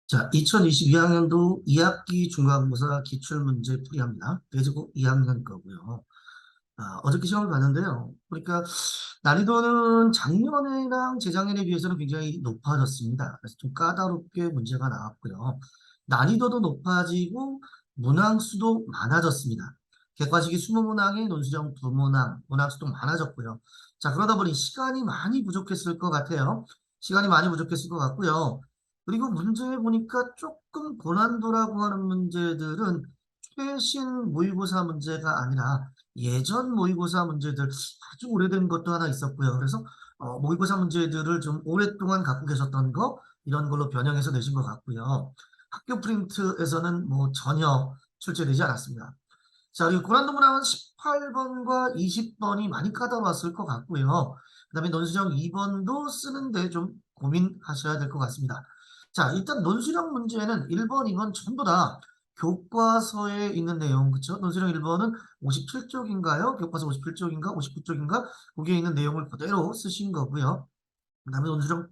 자, 2022학년도 2학기 중간고사 기출문제 풀이합니다. 그리고 2학년 거고요. 어저께 시험을 봤는데요. 그러니까 난이도는 작년이랑 재작년에 비해서는 굉장히 높아졌습니다. 그래서 좀 까다롭게 문제가 나왔고요. 난이도도 높아지고 문항수도 많아졌습니다. 객관식이 20문항에 논술형 2문항, 문항수도 많아졌고요. 자, 그러다 보니 시간이 많이 부족했을 것 같아요. 시간이 많이 부족했을 것 같고요. 그리고 문제 보니까 조금 고난도라고 하는 문제들은 최신 모의고사 문제가 아니라 예전 모의고사 문제들 아주 오래된 것도 하나 있었고요. 그래서 모의고사 문제들을 좀 오랫동안 갖고 계셨던 거 이런 걸로 변형해서 내신 것 같고요. 학교 프린트에서는 뭐 전혀 출제되지 않았습니다. 자, 그리고 고난도 문항은 18번과 20번이 많이 까다로웠을 것 같고요. 그다음에 논술형 2번도 쓰는데 좀 고민하셔야 될 것 같습니다. 자, 일단 논술형 문제는 1번, 2번 전부 다 교과서에 있는 내용, 그쵸? 논술형 1번은 57쪽인가요? 교과서 57쪽인가? 59쪽인가? 거기에 있는 내용을 그대로 쓰신 거고요. 그다음에 논술형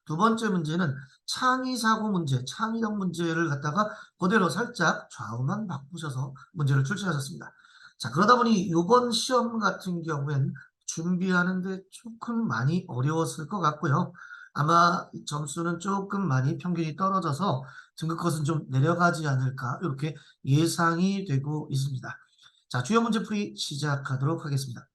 두 번째 문제는 창의 사고 문제, 창의력 문제를 갖다가 그대로 살짝 좌우만 바꾸셔서 문제를 출제하셨습니다. 자, 그러다 보니 이번 시험 같은 경우엔 준비하는데 조금 많이 어려웠을 것 같고요. 아마 점수는 조금 많이 평균이 떨어져서 등급컷은 좀 내려가지 않을까 이렇게 예상이 되고 있습니다. 자, 주요 문제 풀이 시작하도록 하겠습니다.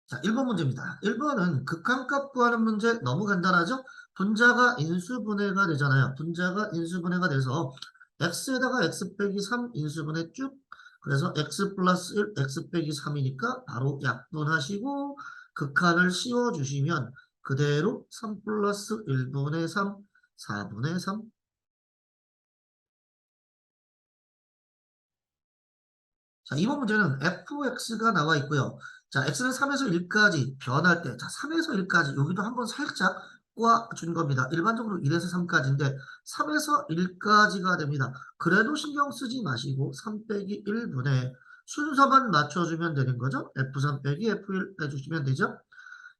자, 1번 문제입니다. 1번은 극한값 구하는 문제 너무 간단하죠? 분자가 인수분해가 되잖아요. 분자가 인수분해가 돼서 x에다가 x 빼기 3 인수분해 쭉. 그래서 x 플러스 1, x 빼기 3이니까 바로 약분하시고 극한을 씌워주시면 그대로 3 플러스 1분의 3, 4분의 3. 자, 이번 문제는 fx가 나와 있고요. 자, x는 3에서 1까지 변할 때, 자, 3에서 1까지, 여기도 한번 살짝 꼬아준 겁니다. 일반적으로 1에서 3까지인데, 3에서 1까지가 됩니다. 그래도 신경 쓰지 마시고, 3 빼기 1분의 순서만 맞춰주면 되는 거죠. f3 빼기 f1 해주시면 되죠.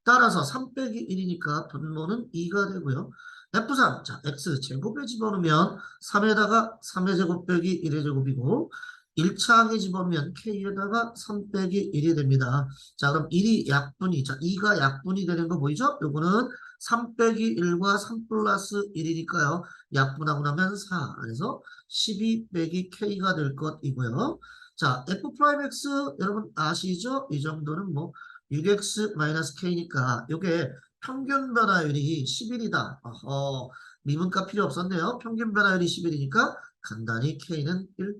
따라서 3 빼기 1이니까 분모는 2가 되고요. F3, 자, x 제곱에 집어넣으면 3에다가 3의 제곱 빼기 1의 제곱이고 1차항에 집어넣으면 k에다가 3 빼기 1이 됩니다. 자, 그럼 1이 약분이, 자, 2가 약분이 되는 거 보이죠? 요거는 3 빼기 1과 3 플러스 1이니까요. 약분하고 나면 4. 그래서 12 빼기 k가 될 것이고요. 자, f 프라임 x 여러분 아시죠? 이 정도는 뭐 6x-k니까 이게 평균 변화율이 11이다. 미분값 필요 없었네요. 평균 변화율이 11이니까 간단히 k는 1.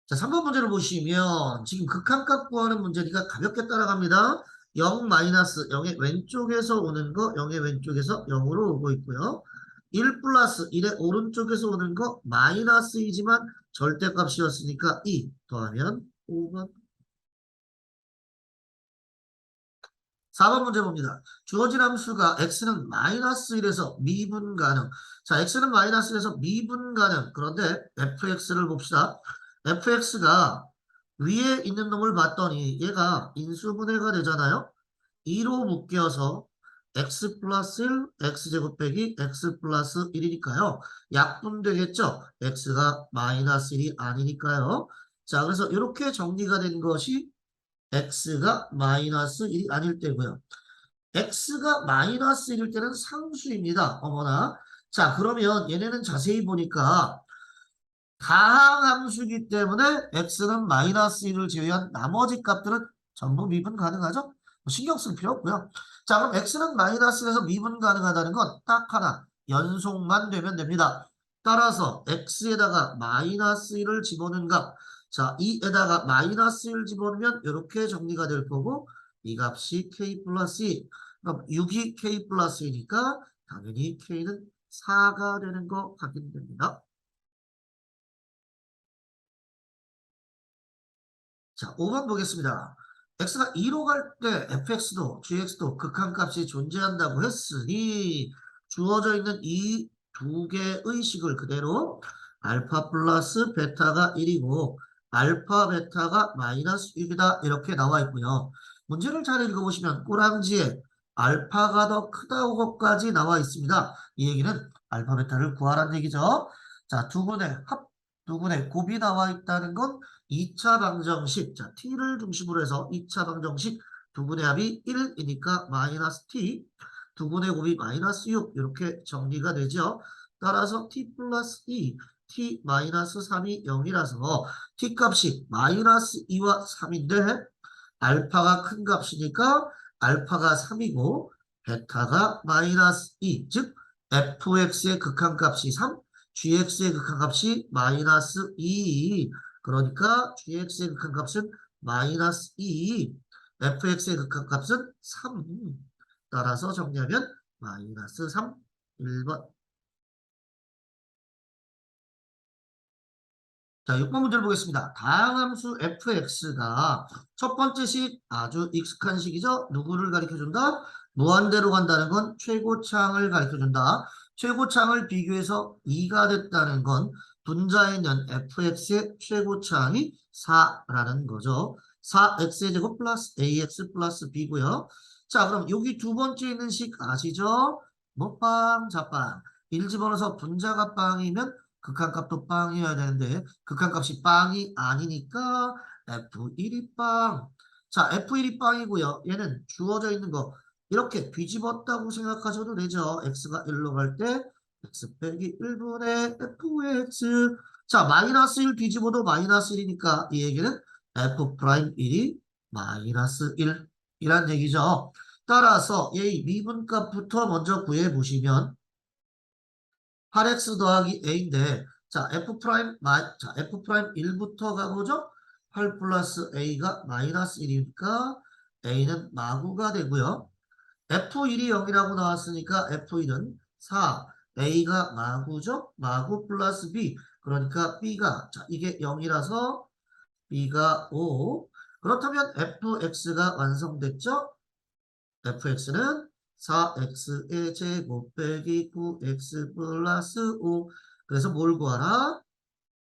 자, 3번 문제를 보시면 지금 극한값 구하는 문제니까 가볍게 따라갑니다. 0 마이너스 0의 왼쪽에서 오는 거 0의 왼쪽에서 0으로 오고 있고요. 1 플러스 1의 오른쪽에서 오는 거 마이너스이지만 절대값이었으니까 2 더하면 5번. 4번 문제 봅니다. 주어진 함수가 x는 마이너스 1에서 미분 가능. 자, x는 마이너스 1에서 미분 가능. 그런데 fx를 봅시다. fx가 위에 있는 놈을 봤더니 얘가 인수분해가 되잖아요. 2로 묶여서 x 플러스 1, x제곱 빼기 x 플러스 1이니까요. 약분되겠죠? x가 마이너스 1이 아니니까요. 자, 그래서 이렇게 정리가 된 것이 x가 마이너스 1이 아닐 때고요. x가 마이너스 1일 때는 상수입니다. 어머나. 자, 그러면 얘네는 자세히 보니까 다항함수이기 때문에 x는 마이너스 1을 제외한 나머지 값들은 전부 미분 가능하죠? 뭐 신경 쓸 필요 없고요. 자, 그럼 x는 마이너스 1에서 미분 가능하다는 건 딱 하나, 연속만 되면 됩니다. 따라서 x에다가 마이너스 1을 집어넣은 값, 자, 2에다가 마이너스 1 집어넣으면 이렇게 정리가 될 거고 이 값이 k 플러스 2. 그럼 6이 k 플러스 2니까 당연히 k는 4가 되는 거 확인됩니다. 자, 5번 보겠습니다. x가 2로 갈 때 fx도 gx도 극한값이 존재한다고 했으니 주어져 있는 이 두 개의 식을 그대로 알파 플러스 베타가 1이고 알파 베타가 마이너스 1이다 이렇게 나와 있고요. 문제를 잘 읽어보시면 꼬랑지에 알파가 더 크다고까지 나와 있습니다. 이 얘기는 알파 베타를 구하라는 얘기죠. 자, 두 분의 곱이 나와 있다는 건 2차 방정식. 자, t를 중심으로 해서 2차 방정식 두 분의 합이 1이니까 마이너스 t, 두 분의 곱이 마이너스 6 이렇게 정리가 되죠. 따라서 t 플러스 2, t 마이너스 3이 0이라서 t 값이 마이너스 2와 3인데 알파가 큰 값이니까 알파가 3이고 베타가 마이너스 2, 즉 fx의 극한값이 3, gx의 극한값이 마이너스 2. 그러니까 gx의 극한값은 마이너스 2, fx의 극한값은 3. 따라서 정리하면 마이너스 3, 1번. 자, 6번 문제를 보겠습니다. 다항함수 fx가 첫 번째 식 아주 익숙한 식이죠. 누구를 가리켜준다? 무한대로 간다는 건 최고창을 가리켜준다. 최고창을 비교해서 2가 됐다는 건 분자의 년 fx의 최고창이 4라는 거죠. 4x의 제곱 플러스 ax 플러스 b고요. 자, 그럼 여기 두 번째 있는 식 아시죠? 뭐빵, 자빵. 1 집어넣어서 분자가 빵이면 극한값도 빵이어야 되는데 극한값이 빵이 아니니까 F1이 빵. 자, F1이 빵이고요. 얘는 주어져 있는 거 이렇게 뒤집었다고 생각하셔도 되죠. X가 1로 갈 때 X 빼기 1분의 Fx. 자, 마이너스 1 뒤집어도 마이너스 1이니까 이 얘기는 F'1이 마이너스 1이란 얘기죠. 따라서 얘 미분값부터 먼저 구해보시면 8x 더하기 a인데 자 F 프라임 1부터 가보죠. 8 플러스 a가 마이너스 1이니까 a는 마구가 되고요. F1이 0이라고 나왔으니까 F1은 4, a가 마구죠. 마구 플러스 b, 그러니까 b가 자 이게 0이라서 b가 5. 그렇다면 fx가 완성됐죠. fx는 4x의 제곱 빼기 9x 플러스 5. 그래서 뭘 구하라?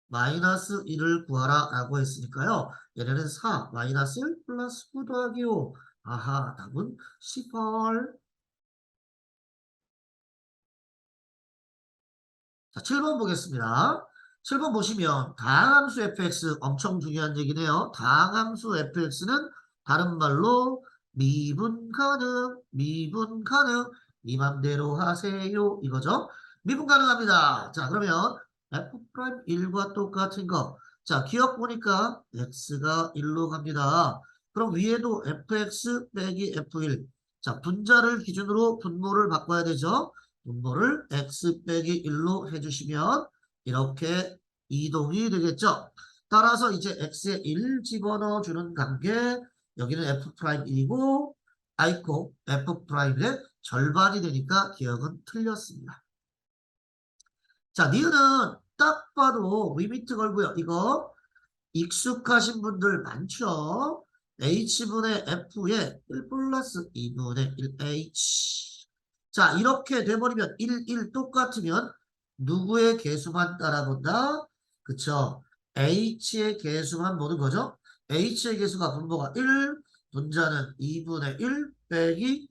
마이너스 1을 구하라 라고 했으니까요. 얘네는 4 마이너스 1 플러스 9 더하기 5. 아하, 답은 18. 자, 7번 보겠습니다. 7번 보시면 다항함수 fx 엄청 중요한 얘기네요. 다항함수 fx는 다른 말로 미분 가능, 미분 가능, 이 맘대로 하세요 이거죠. 미분 가능합니다. 자, 그러면 f'1과 똑같은 거. 자, 기억 보니까 x가 1로 갑니다. 그럼 위에도 fx 빼기 f1. 자, 분자를 기준으로 분모를 바꿔야 되죠. 분모를 x 빼기 1로 해주시면 이렇게 이동이 되겠죠. 따라서 이제 x에 1 집어넣어 주는 관계, 여기는 f'1이고 아이코 f'의 절반이 되니까 기억은 틀렸습니다. 자, 니은은 딱 봐도 리미트 걸고요. 이거 익숙하신 분들 많죠. h분의 f에 1 플러스 2분의 1h. 자, 이렇게 돼버리면 1, 1 똑같으면 누구의 개수만 따라본다? 그쵸? h의 개수만 보는 거죠. h의 개수가 분모가 1, 분자는 2분의 1 빼기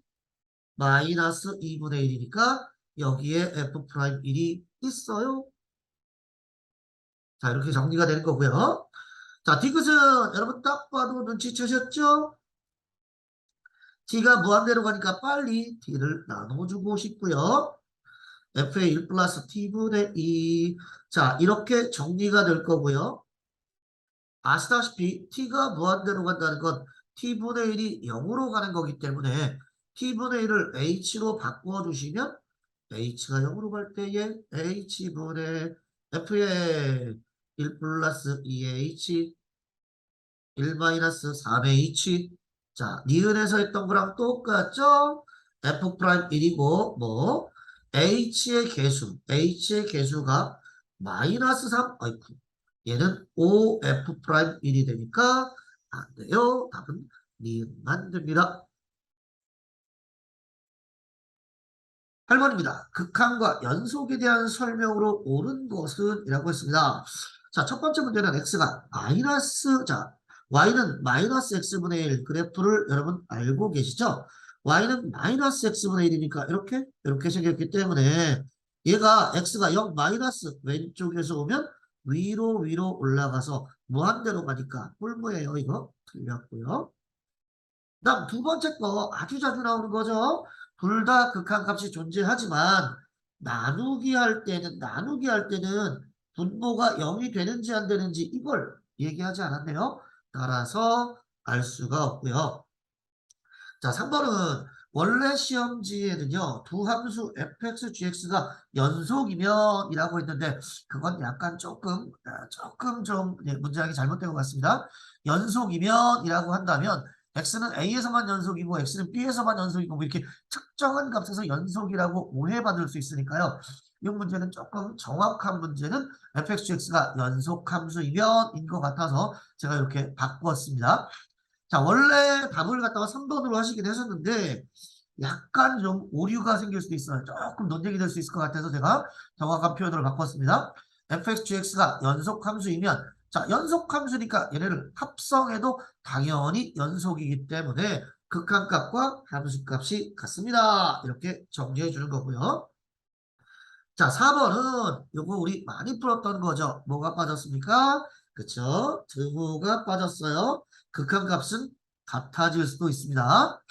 마이너스 2분의 1이니까 여기에 f'1이 있어요. 자, 이렇게 정리가 되는 거고요. 자, 디귿은 여러분 딱 봐도 눈치채셨죠? t가 무한대로 가니까 빨리 t를 나눠주고 싶고요. f의 1 플러스 t분의 2. 자, 이렇게 정리가 될 거고요. 아시다시피 t가 무한대로 간다는 건 t분의 1이 0으로 가는 거기 때문에 t분의 1을 h로 바꿔주시면 h가 0으로 갈 때에 h분의 f의 1 플러스 2h 1 마이너스 3h. 자, 니은에서 했던 거랑 똑같죠? f'1이고 뭐 h의 개수가 마이너스 3. 아이쿠. 얘는 5f'1이 되니까 안 돼요. 답은 니은만 됩니다. 8번입니다. 극한과 연속에 대한 설명으로 옳은 것은 이라고 했습니다. 자, 첫 번째 문제는 x가 마이너스, 자, y는 마이너스 x분의 1 그래프를 여러분 알고 계시죠? y는 마이너스 x분의 1이니까 이렇게 생겼기 때문에 얘가 x가 0 마이너스 왼쪽에서 오면 위로 올라가서 무한대로 가니까 뿔무예요. 이거 틀렸고요. 그다음 두 번째 거 아주 자주 나오는 거죠. 둘 다 극한값이 존재하지만 나누기 할 때는 분모가 0이 되는지 안 되는지 이걸 얘기하지 않았네요. 따라서 알 수가 없고요. 자, 3번은 원래 시험지에는요, 두 함수 fx, gx가 연속이면 이라고 했는데, 그건 약간 조금 좀 문제하기 잘못된 것 같습니다. 연속이면 이라고 한다면, x는 a에서만 연속이고, x는 b에서만 연속이고, 뭐 이렇게 특정한 값에서 연속이라고 오해받을 수 있으니까요. 이 문제는 조금 정확한 문제는 fx, gx가 연속 함수이면인 것 같아서 제가 이렇게 바꾸었습니다. 자, 원래 답을 갖다가 3번으로 하시긴 하셨는데 약간 좀 오류가 생길 수도 있어요. 조금 논쟁이 될 수 있을 것 같아서 제가 정확한 표현으로 바꿨습니다. fx, gx가 연속함수이면 자, 연속함수니까 얘네를 합성해도 당연히 연속이기 때문에 극한값과 함수값이 같습니다. 이렇게 정리해 주는 거고요. 자, 4번은 요거 우리 많이 풀었던 거죠. 뭐가 빠졌습니까? 그쵸? 등호가 빠졌어요. 극한값은 같아질 수도 있습니다.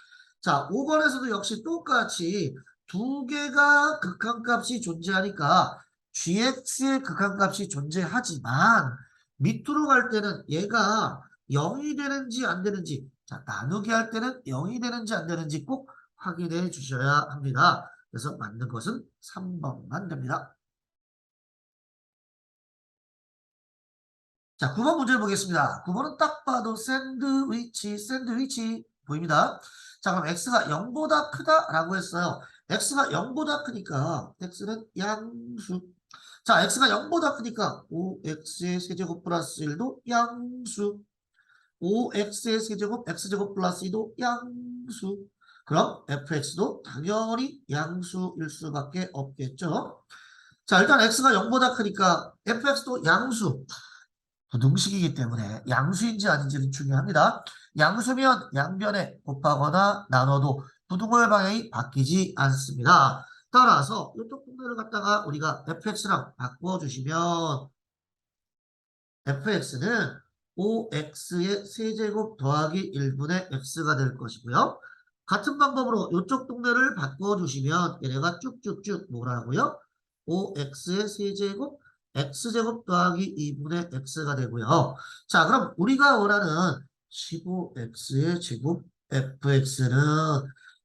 자, 5번에서도 역시 똑같이 두 개가 극한값이 존재하니까 gx의 극한값이 존재하지만 밑으로 갈 때는 얘가 0이 되는지 안 되는지 자, 나누기 할 때는 0이 되는지 안 되는지 꼭 확인해 주셔야 합니다. 그래서 맞는 것은 3번만 됩니다. 자, 9번 문제를 보겠습니다. 9번은 딱 봐도 샌드위치 보입니다. 자, 그럼 x가 0보다 크다라고 했어요. x가 0보다 크니까 x는 양수. 자, x가 0보다 크니까 5x의 세제곱 플러스 1도 양수. 5x의 세제곱 x제곱 플러스 2도 양수. 그럼 fx도 당연히 양수일 수밖에 없겠죠. 자, 일단 x가 0보다 크니까 fx도 양수. 부등식이기 때문에 양수인지 아닌지는 중요합니다. 양수면 양변에 곱하거나 나눠도 부등호의 방향이 바뀌지 않습니다. 따라서 이쪽 분모를 갖다가 우리가 fx랑 바꿔주시면 fx는 5x의 세제곱 더하기 1분의 x가 될 것이고요. 같은 방법으로 이쪽 동네를 바꿔주시면 얘네가 쭉쭉쭉 뭐라고요? 5x의 세제곱 x제곱 더하기 2분의 x가 되고요. 자, 그럼 우리가 원하는 15x의 제곱 fx는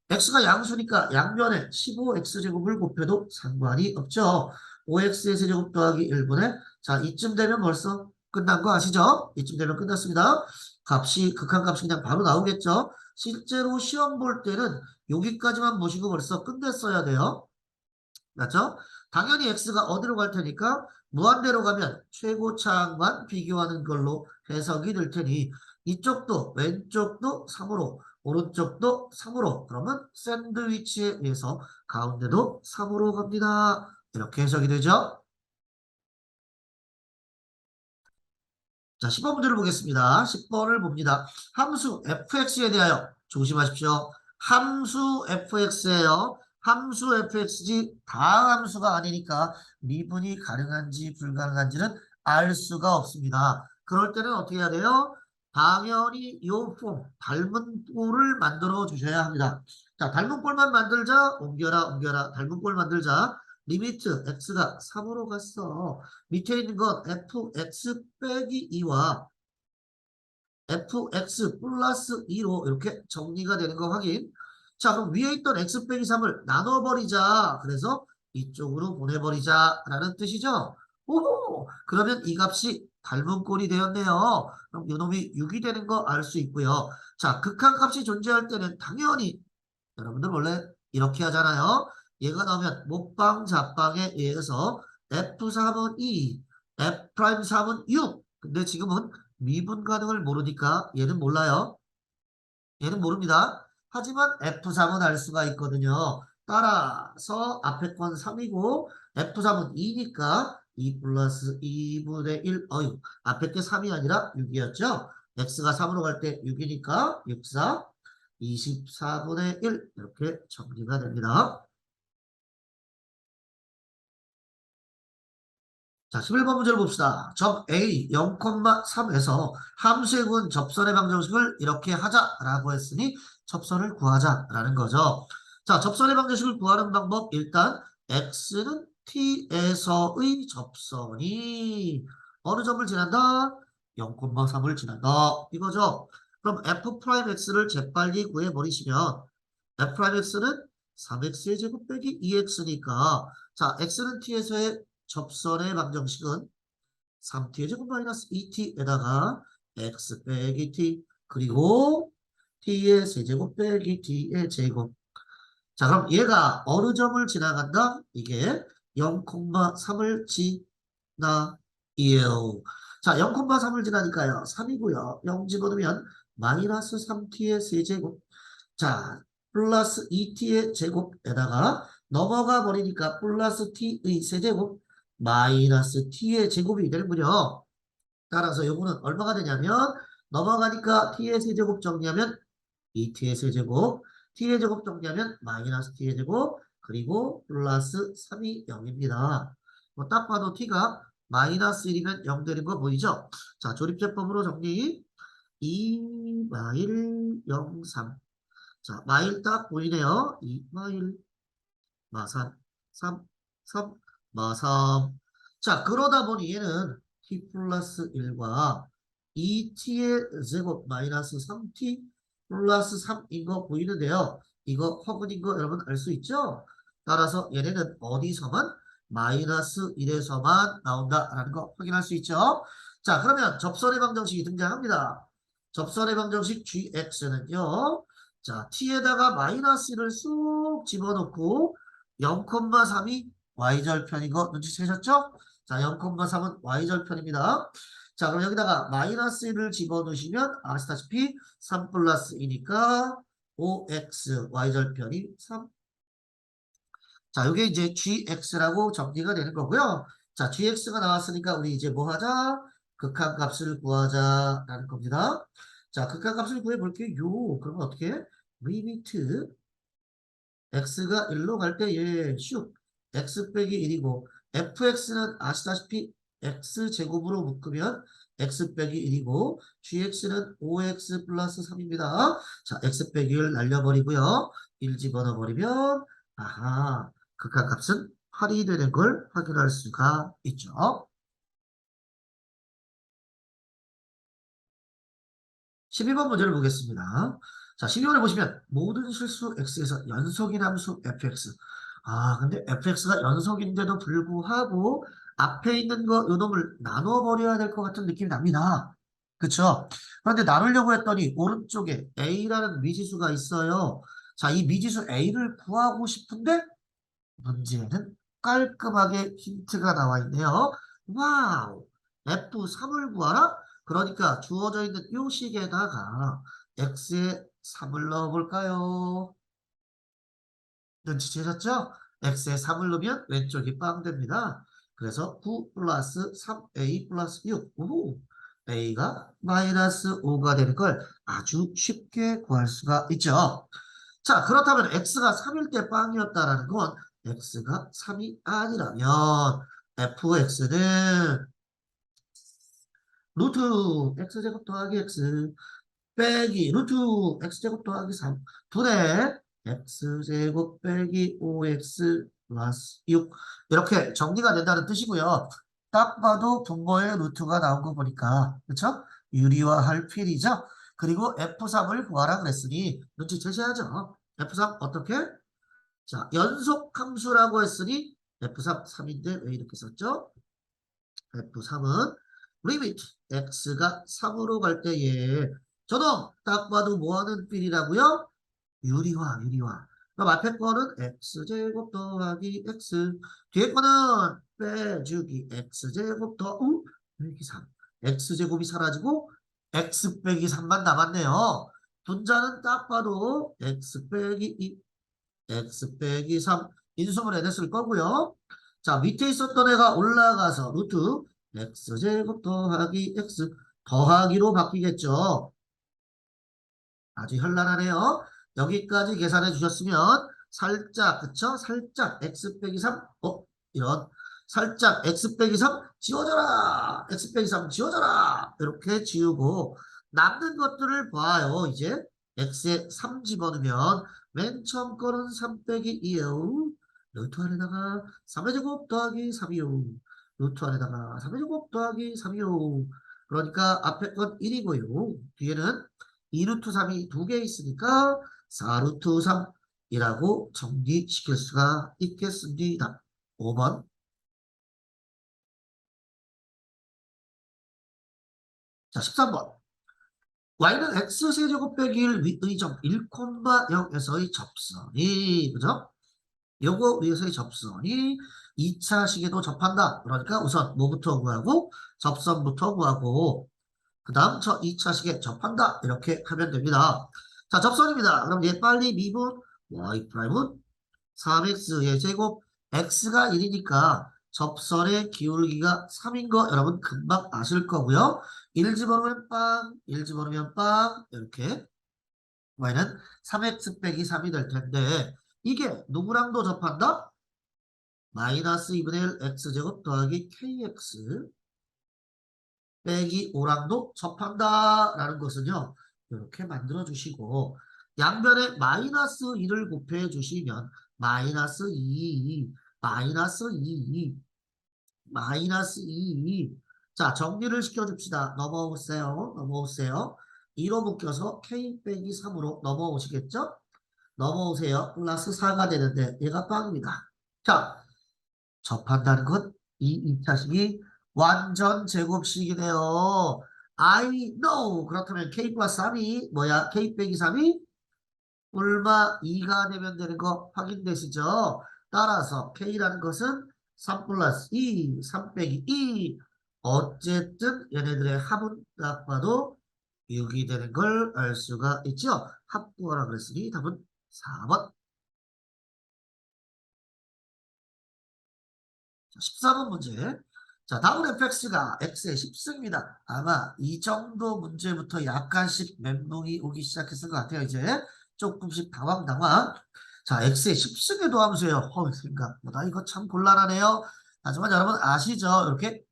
x가 양수니까 양변에 15x제곱을 곱해도 상관이 없죠. 5x의 세제곱 더하기 1분의 자, 이쯤 되면 벌써 끝난 거 아시죠? 이쯤 되면 끝났습니다. 극한값이 그냥 바로 나오겠죠? 실제로 시험 볼 때는 여기까지만 보시고 벌써 끝냈어야 돼요. 맞죠? 당연히 x가 어디로 갈 테니까 무한대로 가면 최고차항만 비교하는 걸로 해석이 될 테니 이쪽도 왼쪽도 3으로 오른쪽도 3으로 그러면 샌드위치에 의해서 가운데도 3으로 갑니다. 이렇게 해석이 되죠? 자, 10번 문제를 보겠습니다. 10번을 봅니다. 함수 fx에 대하여 조심하십시오. 함수 fx예요. 함수 fx지 다함수가 아니니까 미분이 가능한지 불가능한지는 알 수가 없습니다. 그럴 때는 어떻게 해야 돼요? 당연히 이 폼, 닮은 꼴을 만들어 주셔야 합니다. 자, 닮은 꼴만 만들자. 옮겨라. 닮은 꼴 만들자. 리미트 x가 3으로 갔어. 밑에 있는 건 fx 빼기 2와 fx 플러스 2로 이렇게 정리가 되는 거 확인. 자, 그럼 위에 있던 x 빼기 3을 나눠버리자. 그래서 이쪽으로 보내버리자라는 뜻이죠. 오, 그러면 이 값이 닮은 꼴이 되었네요. 그럼 이놈이 6이 되는 거 알 수 있고요. 자, 극한값이 존재할 때는 당연히 여러분들 원래 이렇게 하잖아요. 얘가 나오면 못방 잡방에 의해서 F3은 2, F'3은 6. 근데 지금은 미분 가능을 모르니까 얘는 몰라요. 얘는 모릅니다. 하지만 F3은 알 수가 있거든요. 따라서 앞에 건 3이고 F3은 2니까 2 플러스 2분의 1 앞에 게 3이 아니라 6이었죠. x가 3으로 갈 때 6이니까 6, 4, 24분의 1 이렇게 정리가 됩니다. 자, 11번 문제를 봅시다. 점 A 0,3에서 함수의 군 접선의 방정식을 이렇게 하자라고 했으니 접선을 구하자라는 거죠. 자, 접선의 방정식을 구하는 방법 일단 x는 t에서의 접선이 어느 점을 지난다? 0,3을 지난다. 이거죠. 그럼 f'x를 재빨리 구해버리시면 f'x는 3x의 제곱 빼기 2x니까 자, x는 t에서의 접선의 방정식은 3t의 제곱 마이너스 2t에다가 x 빼기 t 그리고 t의 세제곱 빼기 t의 제곱. 자, 그럼 얘가 어느 점을 지나간다? 이게 0,3을 지나요. 자, 0,3을 지나니까요. 3이고요. 0 집어넣으면 마이너스 3t의 세제곱. 자, 플러스 2t의 제곱에다가 넘어가 버리니까 플러스 t의 세제곱 마이너스 t의 제곱이 되는군요. 따라서 요거는 얼마가 되냐면 넘어가니까 t의 세제곱 정리하면 2t의 세제곱 t의 제곱 정리하면 마이너스 t의 제곱 그리고 플러스 3이 0입니다. 뭐 딱 봐도 t가 마이너스 1이면 0 되는 거 보이죠? 자, 조립제법으로 정리 2 마일 0, 3 자, 마일 딱 보이네요. 2 마일 마삼 3 3 마삼 자, 그러다 보니 얘는 t 플러스 1과 2t의 제곱 마이너스 3t 플러스 3인 거 보이는데요. 이거 허근인 거 여러분 알 수 있죠? 따라서 얘네는 어디서만 마이너스 1에서만 나온다라는 거 확인할 수 있죠? 자, 그러면 접선의 방정식이 등장합니다. 접선의 방정식 gx는요. 자, t에다가 마이너스 1을 쑥 집어넣고 0,3이 y절편인 거 눈치채셨죠? 자, 0,3은 y절편입니다. 자, 그럼 여기다가 마이너스 1을 집어넣으시면 아시다시피 3 플러스 2니까 5x y절편이 3. 자, 이게 이제 gx라고 정리가 되는 거고요. 자, gx가 나왔으니까 우리 이제 뭐 하자? 극한값을 구하자라는 겁니다. 자, 극한값을 구해볼게요. 그러면 어떻게? 리미트 x가 1로 갈 때 얘 슉 x 빼기 1이고 fx는 아시다시피 x제곱으로 묶으면 x 빼기 1이고 gx는 5x 플러스 3입니다. 자, x 빼기 1 날려버리고요. 1 집어넣어버리면 아하 극한값은 8이 되는 걸 확인할 수가 있죠. 12번 문제를 보겠습니다. 자, 12번에 보시면 모든 실수 x에서 연속인 함수 fx. 아, 근데 fx가 연속인데도 불구하고 앞에 있는 거 요놈을 나눠버려야 될 것 같은 느낌이 납니다. 그쵸? 그런데 나누려고 했더니 오른쪽에 a라는 미지수가 있어요. 자, 이 미지수 a를 구하고 싶은데 문제는 깔끔하게 힌트가 나와 있네요. 와우! F3을 구하라? 그러니까 주어져 있는 요 식에다가 x에 3을 넣어볼까요? 눈치채셨죠? x에 3을 넣으면 왼쪽이 빵 됩니다. 그래서 9 플러스 3a 플러스 6. 오, a가 마이너스 5가 되는 걸 아주 쉽게 구할 수가 있죠. 자, 그렇다면 x가 3일 때 빵이었다라는 건 x가 3이 아니라면 fx는 루트 x제곱 더하기 x 빼기 루트 x제곱 더하기 3 분의 x제곱 빼기 5x 플러스 6 이렇게 정리가 된다는 뜻이고요. 딱 봐도 분모의 루트가 나온 거 보니까 그쵸? 유리화할 필이죠. 그리고 F3을 구하라 그랬으니 눈치채셔야죠. F3 어떻게? 자, 연속 함수라고 했으니 F3 3인데 왜 이렇게 썼죠? F3은 리미트 x가 3으로 갈 때에 저놈 딱 봐도 뭐하는 필이라고요? 유리화. 그럼 앞에 거는 x제곱 더하기 x 뒤에 거는 빼주기 x제곱 더하기 3 x제곱이 사라지고 x 빼기 3만 남았네요. 분자는 딱 봐도 x 빼기 2 x 빼기 3 인수분해 됐을 거고요. 자, 밑에 있었던 애가 올라가서 루트 x제곱 더하기 x 더하기로 바뀌겠죠. 아주 현란하네요. 여기까지 계산해 주셨으면 살짝 그쵸? 살짝 x 빼기 3 이런 살짝 x 빼기 3 지워져라. x 빼기 3 지워져라. 이렇게 지우고 남는 것들을 봐요. 이제 x에 3 집어넣으면 맨 처음 거는 3 빼기 2에요. 루트 안에다가 3의 제곱 더하기 3이요. 루트 안에다가 3의 제곱 더하기 3이요. 그러니까 앞에 건 1이고요. 뒤에는 2루트 3이 두 개 있으니까 4루트 3이라고 정리시킬 수가 있겠습니다. 5번. 자, 13번. y는 x세제곱 빼기 1 위의 점 1,0에서의 접선이 그죠? 요거 위에서의 접선이 2차 식에도 접한다. 그러니까 우선 뭐부터 구하고 접선부터 구하고 그 다음 저 2차식에 접한다. 이렇게 하면 됩니다. 자, 접선입니다. 그럼 얘 빨리 미분 y 프라임은 3x의 제곱 x가 1이니까 접선의 기울기가 3인 거 여러분 금방 아실 거고요. 1 집어넣으면 빵, 1 집어넣으면 빵 이렇게 y는 3x 빼기 3이 될 텐데 이게 누구랑도 접한다? 마이너스 2분의 1 x제곱 더하기 kx 빼기 5랑도 접한다라는 것은요. 이렇게 만들어 주시고 양변에 마이너스 2를 곱해 주시면 마이너스 2, 마이너스 2, 마이너스 2. 자, 정리를 시켜줍시다. 넘어오세요. 넘어오세요. 2로 묶여서 k 빼기 3으로 넘어오시겠죠? 넘어오세요. 플러스 4가 되는데 얘가 빵입니다. 자, 접한다는 것, 이 2차식이 완전 제곱식이네요. I know. 그렇다면 K 플러스 3이 뭐야? K 빼기 3이 얼마 2가 되면 되는 거 확인되시죠? 따라서 K라는 것은 3 플러스 2, 3 빼기 2. 어쨌든 얘네들의 합은 딱 봐도 6이 되는 걸 알 수가 있죠? 합구하라 그랬으니 답은 4번. 14번 문제. 자, 다음은 fx가 x의 10승입니다. 아마 이 정도 문제부터 약간씩 멘붕이 오기 시작했을 것 같아요. 이제 조금씩 당황. 자, x의 10승의 도함수예요. 생각보다 이거 참 곤란하네요. 하지만 여러분 아시죠? 이렇게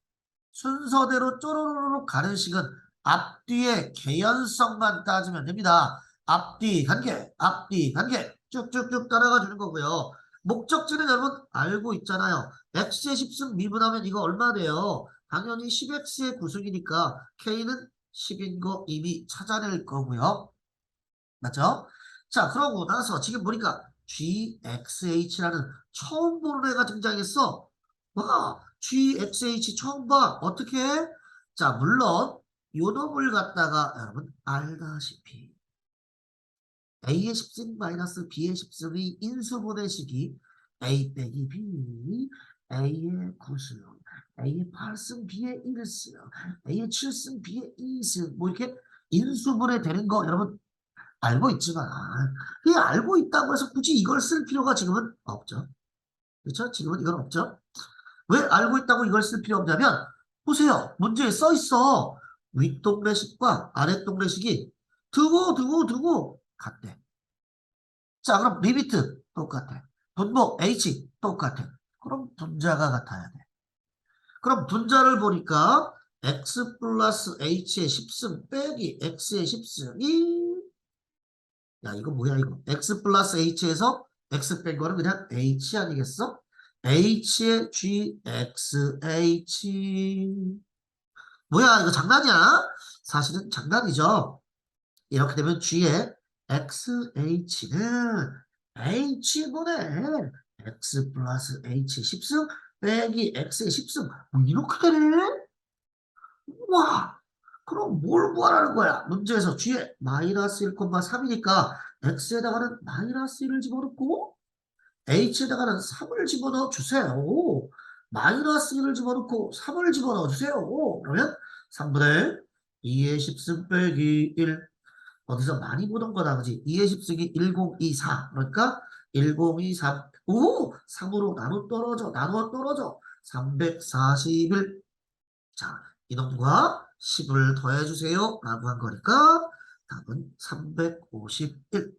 순서대로 쪼로로록 가는 식은 앞뒤의 개연성만 따지면 됩니다. 앞뒤 관계, 앞뒤 관계 쭉쭉쭉 따라가 주는 거고요. 목적지는 여러분 알고 있잖아요. x의 10승 미분하면 이거 얼마 돼요? 당연히 10x의 구승이니까 k는 10인 거 이미 찾아낼 거고요. 맞죠? 자, 그러고 나서 지금 보니까 GXH라는 처음 보는 애가 등장했어. 와, GXH 처음 봐. 어떻게 해? 자, 물론 요 놈을 갖다가 여러분 알다시피 A의 10승 마이너스 B의 10승의 인수분해식이 A 빼기 B, A의 9승, A의 8승, B의 1승, A의 7승, B의 2승 뭐 이렇게 인수분해 되는 거 여러분 알고 있지만 이 알고 있다고 해서 굳이 이걸 쓸 필요가 지금은 없죠. 그렇죠? 지금은 이건 없죠. 왜 알고 있다고 이걸 쓸 필요 없냐면 보세요. 문제에 써 있어. 윗동래식과 아랫동래식이 두고 같대. 자, 그럼 리미트 똑같아. 분모 H 똑같아. 그럼 분자가 같아야 돼. 그럼 분자를 보니까 X 플러스 H의 10승 빼기 X의 10승이 야, 이거 뭐야, 이거. X 플러스 H에서 X 뺀 거는 그냥 H 아니겠어? H의 GXH. 뭐야, 이거 장난이야? 사실은 장난이죠. 이렇게 되면 G의 XH는 H분의 X 플러스 H 10승 빼기 X의 10승. 뭐 이렇게 되네? 우와! 그럼 뭘 구하라는 거야? 문제에서 G에 마이너스 1,3이니까 X에다가는 마이너스 1을 집어넣고 H에다가는 3을 집어넣어 주세요. 마이너스 1을 집어넣고 3을 집어넣어 주세요. 그러면 3분의 2의 10승 빼기 1. 어디서 많이 보던 거다, 그지? 2의 10승이 1024. 그러니까 1023. 오! 3으로 나눠 떨어져. 341. 자, 이놈과 10을 더해주세요. 라고 한 거니까 답은 351.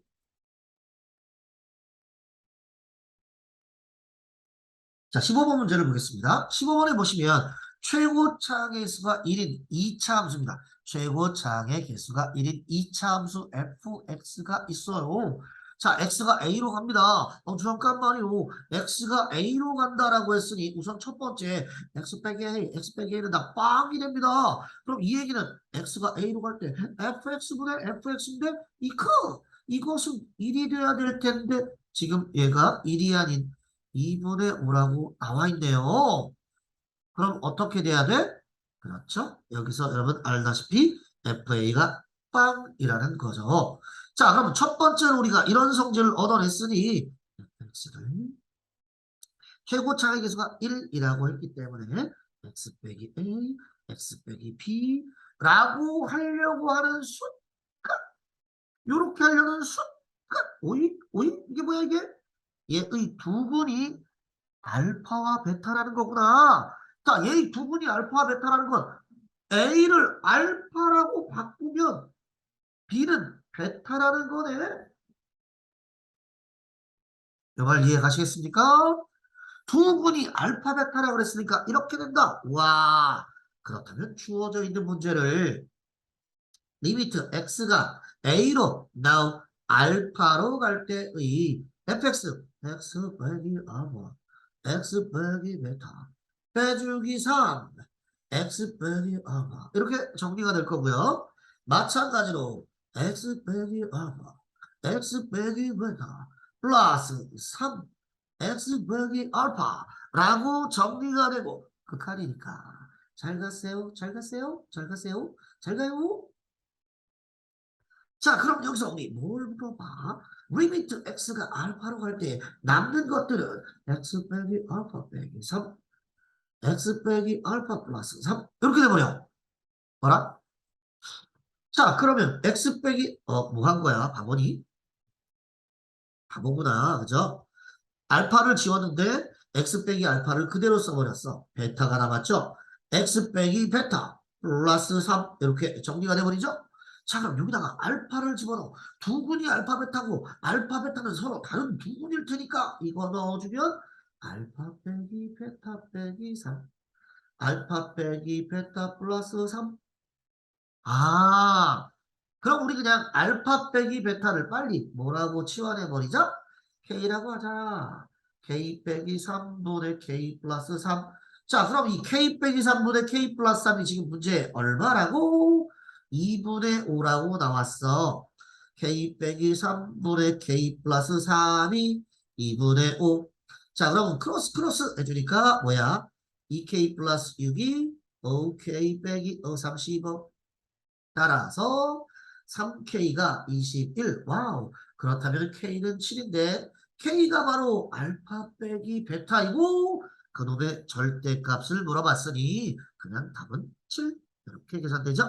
자, 15번 문제를 보겠습니다. 15번에 보시면 최고차항의 개수가 1인 2차 함수입니다. 최고차항의 개수가 1인 2차 함수 fx가 있어요. 자, x가 a로 갑니다. 잠깐만요. x가 a로 간다라고 했으니 우선 첫 번째 x 빼기 a, x 빼기 a는 다 빵이 됩니다. 그럼 이 얘기는 x가 a로 갈 때 fx분의 fx인데 이것은 1이 돼야 될 텐데 지금 얘가 1이 아닌 2분의 5라고 나와 있네요. 그럼 어떻게 돼야 돼? 그렇죠? 여기서 여러분 알다시피 FA가 빵이라는 거죠. 자, 그럼 첫 번째로 우리가 이런 성질을 얻어냈으니 x를 최고차의 개수가 1이라고 했기 때문에 x 빼기 a, x 빼기 b라고 하려고 하는 순간, 요렇게 하려는 순간, 오이? 이게 뭐야 이게? 얘의 두근이 알파와 베타라는 거구나. 자, 얘 부분이 알파와 베타라는 건 A를 알파라고 바꾸면 B는 베타라는 거네. 이걸 이해 가시겠습니까? 두 분이 알파 베타라고 그랬으니까 이렇게 된다. 와, 그렇다면 주어져 있는 문제를 리미트 x가 a로 now 알파로 갈 때의 fx x 빼기 알파 x 빼기 베타 빼주기 3 x 빼기 알파 이렇게 정리가 될 거고요. 마찬가지로 x 빼기 알파 x 빼기 베타 플러스 3 x 빼기 알파라고 정리가 되고 극한이니까 잘 가세요 잘 가세요 잘 가세요 잘 가요. 자, 그럼 여기서 우리 뭘 물어봐? 리미트 x가 알파로 갈 때 남는 것들은 x 빼기 알파 빼기 3, x 빼기 알파 플러스 3 이렇게 돼버려. 뭐라? 자, 그러면 x 빼기 뭐 한 거야? 바보니? 바보구나. 그죠? 알파를 지웠는데 x 빼기 알파를 그대로 써버렸어. 베타가 남았죠? x 빼기 베타 플러스 3 이렇게 정리가 돼버리죠? 자, 그럼 여기다가 알파를 집어넣어. 두근이 알파 베타고 알파 베타는 서로 다른 두근일 테니까 이거 넣어주면 알파 빼기 베타 빼기 3 알파 빼기 베타 플러스 3 아, 그럼 우리 그냥 알파 빼기 베타를 빨리 뭐라고 치환해버리자? K라고 하자. K 빼기 3분의 K 플러스 3. 자, 그럼 이 K 빼기 3분의 K 플러스 3이 지금 문제 얼마라고? 2분의 5라고 나왔어. K 빼기 3분의 K 플러스 3이 2분의 5. 자, 그럼 크로스 해주니까 뭐야? 2K 플러스 6이 5K 빼기 35. 따라서 3K가 21. 와우. 그렇다면 K는 7인데 K가 바로 알파 빼기 베타이고 그놈의 절대값을 물어봤으니 그냥 답은 7. 이렇게 계산되죠?